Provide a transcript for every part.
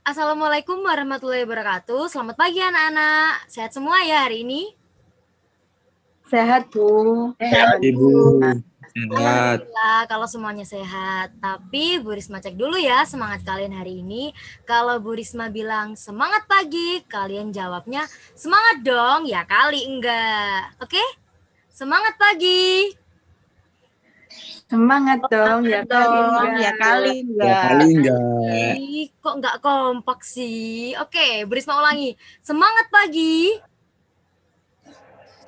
Assalamualaikum warahmatullahi wabarakatuh. Selamat pagi anak-anak. Sehat semua ya hari ini? Sehat, Bu. Sehat, Ibu. Sehat. Alhamdulillah kalau semuanya sehat. Tapi Bu Risma cek dulu ya semangat kalian hari ini. Kalau Bu Risma bilang semangat pagi, kalian jawabnya semangat dong, ya kali enggak. Oke? Semangat pagi. Semangat dong, ya kali enggak. Ya kali enggak. Ya kali enggak. Ih, kok enggak kompak sih? Oke, Bu Risma ulangi. Semangat pagi.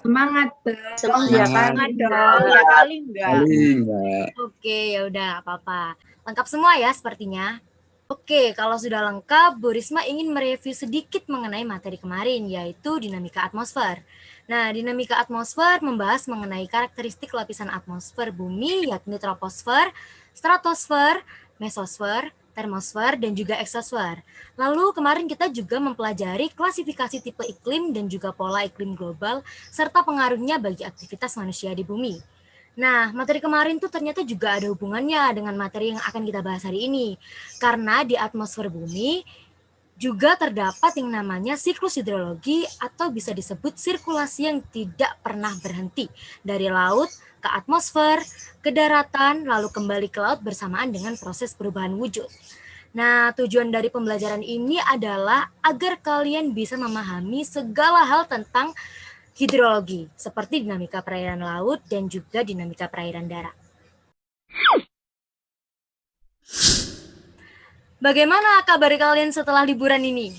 Semangat dong, Semangat ya kali dong. enggak. Ya kali enggak. Kali enggak. Oke, ya udah apa-apa. Lengkap semua ya sepertinya. Oke, kalau sudah lengkap, Bu Risma ingin mereview sedikit mengenai materi kemarin, yaitu dinamika atmosfer. Nah, dinamika atmosfer membahas mengenai karakteristik lapisan atmosfer bumi, yakni troposfer, stratosfer, mesosfer, termosfer, dan juga eksosfer. Lalu kemarin kita juga mempelajari klasifikasi tipe iklim dan juga pola iklim global, serta pengaruhnya bagi aktivitas manusia di bumi. Nah, materi kemarin tuh ternyata juga ada hubungannya dengan materi yang akan kita bahas hari ini. Karena di atmosfer bumi juga terdapat yang namanya siklus hidrologi atau bisa disebut sirkulasi yang tidak pernah berhenti dari laut ke atmosfer, ke daratan, lalu kembali ke laut bersamaan dengan proses perubahan wujud. Nah, tujuan dari pembelajaran ini adalah agar kalian bisa memahami segala hal tentang hidrologi, seperti dinamika perairan laut dan juga dinamika perairan darat. Bagaimana kabar kalian setelah liburan ini?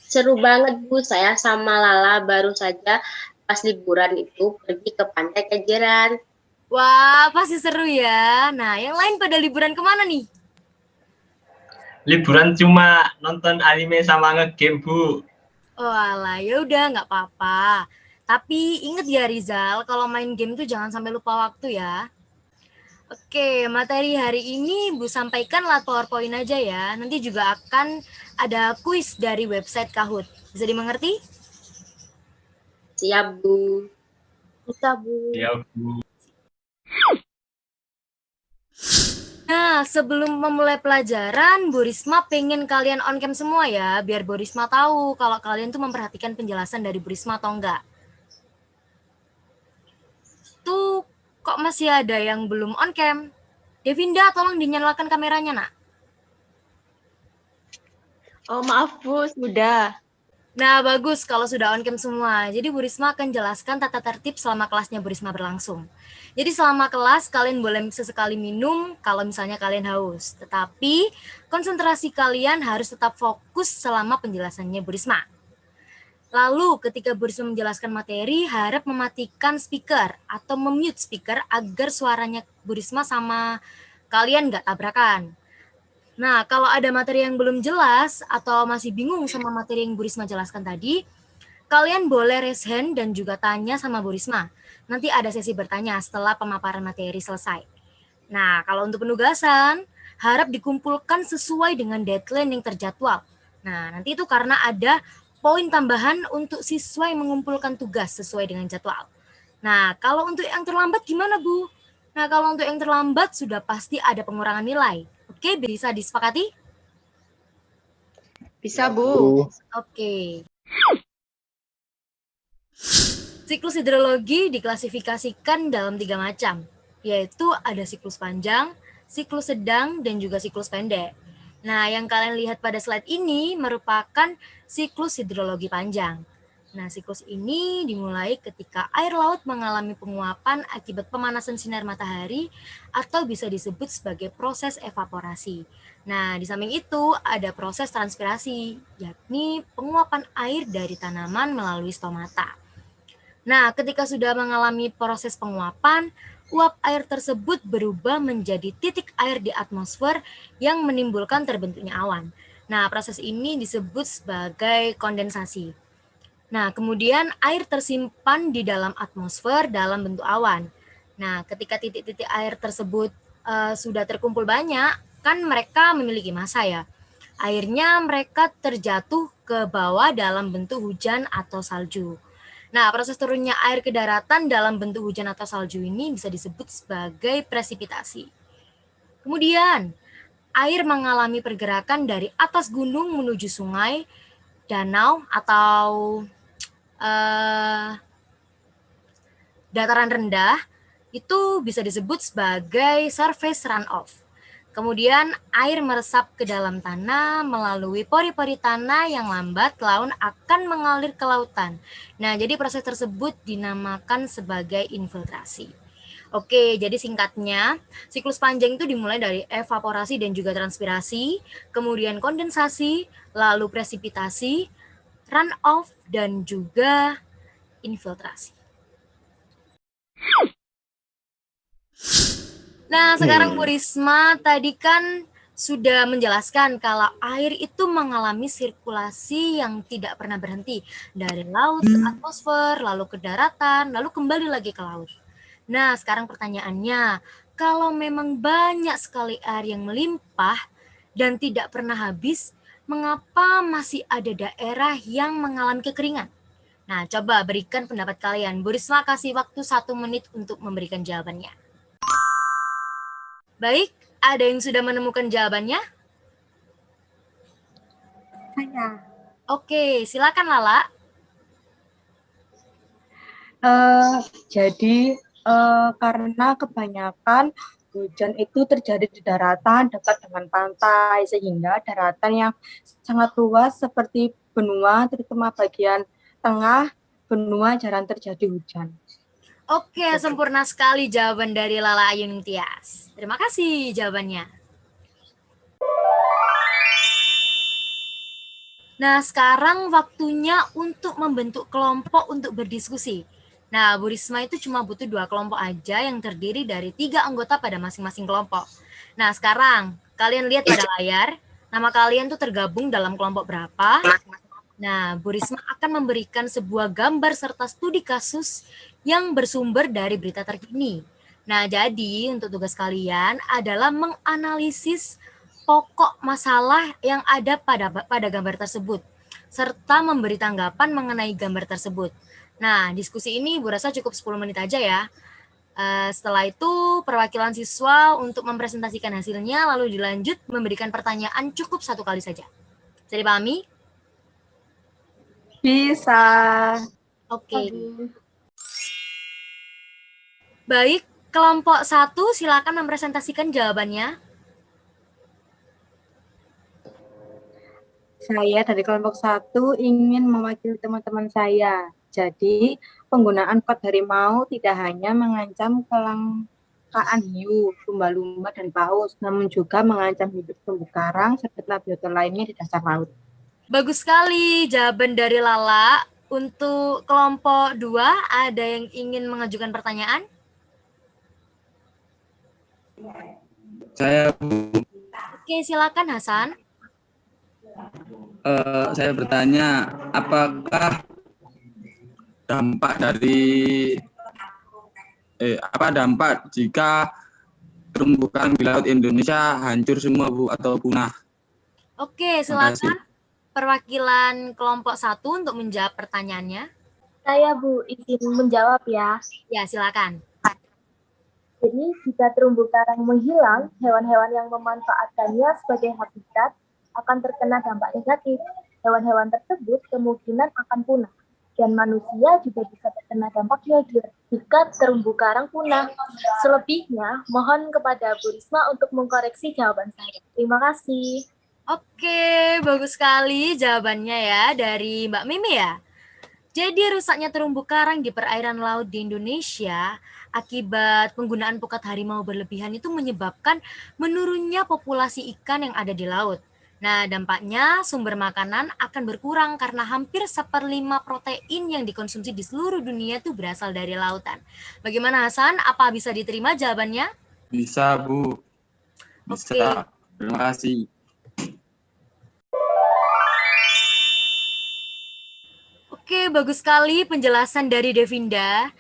Seru banget, Bu. Saya sama Lala baru saja pas liburan itu pergi ke Pantai Kenjeran. Wah, pasti seru ya. Nah, yang lain pada liburan kemana nih? Liburan cuma nonton anime sama ngegame, Bu. Oh alah, ya udah nggak apa-apa. Tapi inget ya Rizal, kalau main game tuh jangan sampai lupa waktu ya. Oke, materi hari ini Bu sampaikan lewat PowerPoint aja ya. Nanti juga akan ada kuis dari website Kahoot. Bisa dimengerti? Siap, Bu. Bisa, Bu. Ya, Bu. Nah, sebelum memulai pelajaran, Bu Risma pengen kalian on cam semua ya, biar Bu Risma tahu kalau kalian tuh memperhatikan penjelasan dari Bu Risma atau enggak. Tuh, kok masih ada yang belum on cam? Devinda, tolong dinyalakan kameranya, nak. Oh, maaf, Bu, sudah. Nah, bagus kalau sudah on cam semua. Jadi Bu Risma akan jelaskan tata tertib selama kelasnya Bu Risma berlangsung. Jadi selama kelas kalian boleh sesekali minum kalau misalnya kalian haus. Tetapi konsentrasi kalian harus tetap fokus selama penjelasannya Bu Risma. Lalu ketika Bu Risma menjelaskan materi, harap mematikan speaker atau memute speaker agar suaranya Bu Risma sama kalian nggak tabrakan. Nah, kalau ada materi yang belum jelas atau masih bingung sama materi yang Bu Risma jelaskan tadi, kalian boleh raise hand dan juga tanya sama Bu Risma. Nanti ada sesi bertanya setelah pemaparan materi selesai. Nah, kalau untuk penugasan, harap dikumpulkan sesuai dengan deadline yang terjadwal. Nah, nanti itu karena ada poin tambahan untuk siswa yang mengumpulkan tugas sesuai dengan jadwal. Nah, kalau untuk yang terlambat gimana, Bu? Nah, kalau untuk yang terlambat sudah pasti ada pengurangan nilai. Oke, bisa disepakati? Bisa, Bu. Oke. Siklus hidrologi diklasifikasikan dalam 3 macam, yaitu ada siklus panjang, siklus sedang, dan juga siklus pendek. Nah, yang kalian lihat pada slide ini merupakan siklus hidrologi panjang. Nah, siklus ini dimulai ketika air laut mengalami penguapan akibat pemanasan sinar matahari atau bisa disebut sebagai proses evaporasi. Nah, di samping itu ada proses transpirasi, yakni penguapan air dari tanaman melalui stomata. Nah, ketika sudah mengalami proses penguapan, uap air tersebut berubah menjadi titik air di atmosfer yang menimbulkan terbentuknya awan. Nah, proses ini disebut sebagai kondensasi. Nah, kemudian air tersimpan di dalam atmosfer dalam bentuk awan. Nah, ketika titik-titik air tersebut sudah terkumpul banyak, kan mereka memiliki massa ya. Airnya mereka terjatuh ke bawah dalam bentuk hujan atau salju. Nah, proses turunnya air ke daratan dalam bentuk hujan atau salju ini bisa disebut sebagai presipitasi. Kemudian, air mengalami pergerakan dari atas gunung menuju sungai, danau, atau dataran rendah, itu bisa disebut sebagai surface runoff. Kemudian air meresap ke dalam tanah melalui pori-pori tanah yang lambat laun akan mengalir ke lautan. Nah, jadi proses tersebut dinamakan sebagai infiltrasi. Oke, jadi singkatnya, siklus panjang itu dimulai dari evaporasi dan juga transpirasi, kemudian kondensasi, lalu presipitasi, runoff, dan juga infiltrasi. Nah, sekarang Bu Risma tadi kan sudah menjelaskan kalau air itu mengalami sirkulasi yang tidak pernah berhenti dari laut ke atmosfer, lalu ke daratan, lalu kembali lagi ke laut. Nah, sekarang pertanyaannya, kalau memang banyak sekali air yang melimpah dan tidak pernah habis, mengapa masih ada daerah yang mengalami kekeringan? Nah, coba berikan pendapat kalian. Bu Risma kasih waktu 1 menit untuk memberikan jawabannya. Baik, ada yang sudah menemukan jawabannya? Saya. Oke, silakan Lala. Jadi karena kebanyakan hujan itu terjadi di daratan dekat dengan pantai, sehingga daratan yang sangat luas seperti benua, terutama bagian tengah benua jarang terjadi hujan. Oke, sempurna sekali jawaban dari Lala Ayun Tias. Terima kasih jawabannya. Nah, sekarang waktunya untuk membentuk kelompok untuk berdiskusi. Nah, Bu Risma itu cuma butuh 2 kelompok aja yang terdiri dari 3 anggota pada masing-masing kelompok. Nah, sekarang kalian lihat pada layar, nama kalian tuh tergabung dalam kelompok berapa. Nah, Bu Risma akan memberikan sebuah gambar serta studi kasus yang bersumber dari berita terkini. Nah, jadi untuk tugas kalian adalah menganalisis pokok masalah yang ada pada gambar tersebut, serta memberi tanggapan mengenai gambar tersebut. Nah, diskusi ini Bu rasa cukup 10 menit aja ya. Setelah itu, perwakilan siswa untuk mempresentasikan hasilnya, lalu dilanjut memberikan pertanyaan cukup 1 kali saja. Bisa dipahami? Bisa. Oke. Baik, kelompok 1 silakan mempresentasikan jawabannya. Saya dari kelompok 1 ingin mewakili teman-teman saya. Jadi, penggunaan kot harimau tidak hanya mengancam kelangkaan hiu, lumba-lumba, dan paus, namun juga mengancam hidup terumbu karang serta biota lainnya di dasar laut. Bagus sekali jawaban dari Lala. Untuk kelompok 2, ada yang ingin mengajukan pertanyaan? Saya Oke, silakan Hasan. saya bertanya, apakah dampak dari apa dampak jika terumbu karang di laut Indonesia hancur semua, Bu, atau punah? Oke, silakan perwakilan kelompok 1 untuk menjawab pertanyaannya. Saya Bu izin menjawab ya. Ya, silakan. Jadi jika terumbu karang menghilang, hewan-hewan yang memanfaatkannya sebagai habitat akan terkena dampak negatif. Hewan-hewan tersebut kemungkinan akan punah. Dan manusia juga bisa terkena dampaknya jika terumbu karang punah. Selebihnya, mohon kepada Bu Risma untuk mengkoreksi jawaban saya. Terima kasih. Oke, bagus sekali jawabannya ya dari Mbak Mimi ya. Jadi rusaknya terumbu karang di perairan laut di Indonesia akibat penggunaan pukat harimau berlebihan itu menyebabkan menurunnya populasi ikan yang ada di laut. Nah, dampaknya sumber makanan akan berkurang karena hampir 1/5 protein yang dikonsumsi di seluruh dunia itu berasal dari lautan. Bagaimana Hasan? Apa bisa diterima jawabannya? Bisa, Bu. Bisa. Terima kasih. Oke, bagus sekali penjelasan dari Devinda.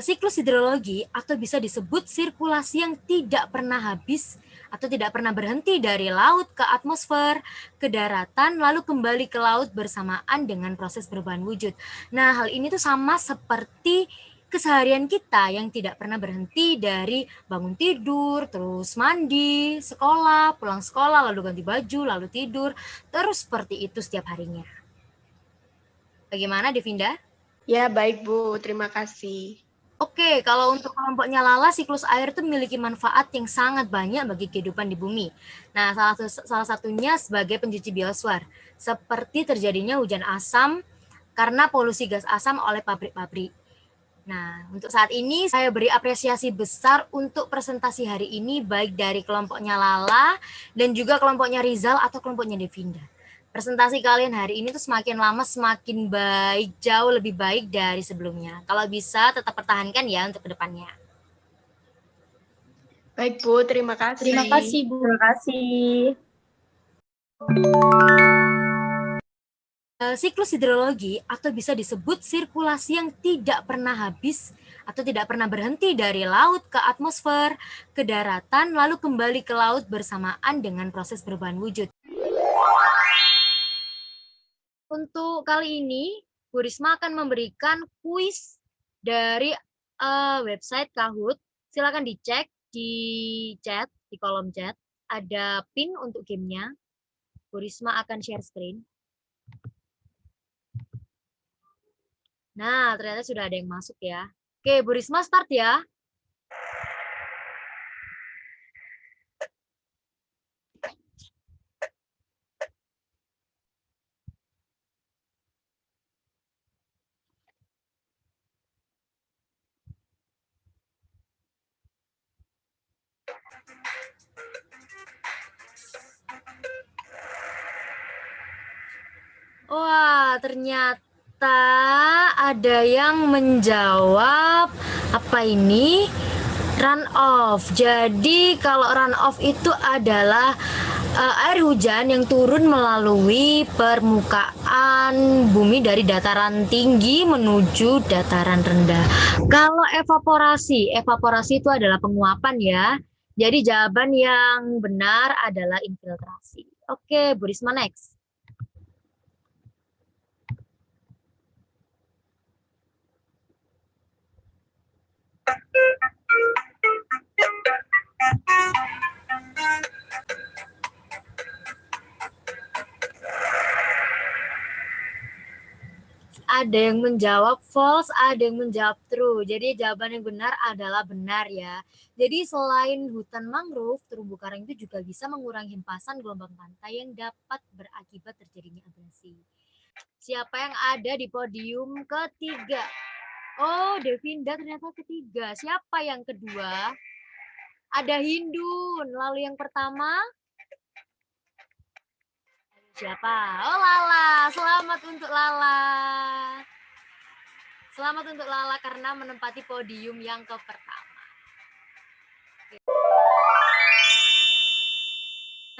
siklus hidrologi atau bisa disebut sirkulasi yang tidak pernah habis atau tidak pernah berhenti dari laut ke atmosfer, ke daratan, lalu kembali ke laut bersamaan dengan proses perubahan wujud. Nah, hal ini tuh sama seperti keseharian kita yang tidak pernah berhenti dari bangun tidur, terus mandi, sekolah, pulang sekolah, lalu ganti baju, lalu tidur, terus seperti itu setiap harinya. Bagaimana, Devinda? Ya, baik Bu. Terima kasih. Oke, kalau untuk kelompoknya Lala, siklus air itu memiliki manfaat yang sangat banyak bagi kehidupan di bumi. Nah, salah satunya sebagai pencuci biosfer, seperti terjadinya hujan asam karena polusi gas asam oleh pabrik-pabrik. Nah, untuk saat ini saya beri apresiasi besar untuk presentasi hari ini, baik dari kelompoknya Lala dan juga kelompoknya Rizal atau kelompoknya Devinda. Presentasi kalian hari ini tuh semakin lama semakin baik, jauh lebih baik dari sebelumnya. Kalau bisa tetap pertahankan ya untuk kedepannya. Baik Bu, terima kasih. Terima kasih Bu. Terima kasih. Siklus hidrologi atau bisa disebut sirkulasi yang tidak pernah habis atau tidak pernah berhenti dari laut ke atmosfer, ke daratan, lalu kembali ke laut bersamaan dengan proses perubahan wujud. Untuk kali ini, Bu Risma akan memberikan kuis dari website Kahoot. Silakan dicek di chat, di kolom chat. Ada pin untuk gamenya. Bu Risma akan share screen. Nah, ternyata sudah ada yang masuk ya. Oke, Bu Risma start ya. Wah, ternyata ada yang menjawab apa ini? Run off. Jadi kalau run off itu adalah air hujan yang turun melalui permukaan bumi dari dataran tinggi menuju dataran rendah. Kalau evaporasi itu adalah penguapan ya. Jadi jawaban yang benar adalah infiltrasi. Oke, Bu Risma next. Ada yang menjawab false, ada yang menjawab true. Jadi jawaban yang benar adalah benar ya. Jadi selain hutan mangrove, terumbu karang itu juga bisa mengurangi hempasan gelombang pantai yang dapat berakibat terjadinya abrasi. Siapa yang ada di podium ketiga? Oh, Devinda ternyata ketiga. Siapa yang kedua? Ada Hindun. Lalu yang pertama? Siapa? Oh, Lala. Selamat untuk Lala. Selamat untuk Lala karena menempati podium yang pertama.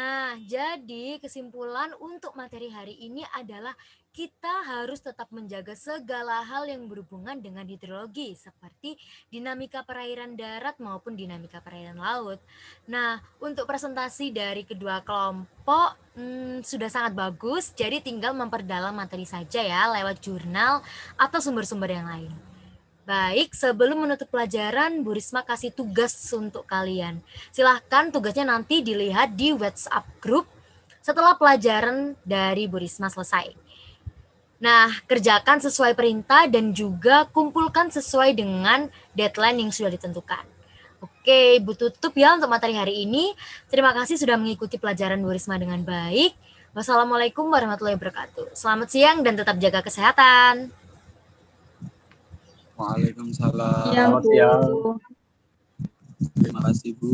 Nah, jadi kesimpulan untuk materi hari ini adalah kita harus tetap menjaga segala hal yang berhubungan dengan hidrologi seperti dinamika perairan darat maupun dinamika perairan laut. Nah, untuk presentasi dari kedua kelompok sudah sangat bagus, jadi tinggal memperdalam materi saja ya lewat jurnal atau sumber-sumber yang lain. Baik, sebelum menutup pelajaran, Bu Risma kasih tugas untuk kalian. Silahkan tugasnya nanti dilihat di WhatsApp group setelah pelajaran dari Bu Risma selesai. Nah, kerjakan sesuai perintah dan juga kumpulkan sesuai dengan deadline yang sudah ditentukan. Oke, Ibu tutup ya untuk materi hari ini. Terima kasih sudah mengikuti pelajaran Bu Risma dengan baik. Wassalamualaikum warahmatullahi wabarakatuh. Selamat siang dan tetap jaga kesehatan. Waalaikumsalam. Iya, Bu. siang. Terima kasih Bu.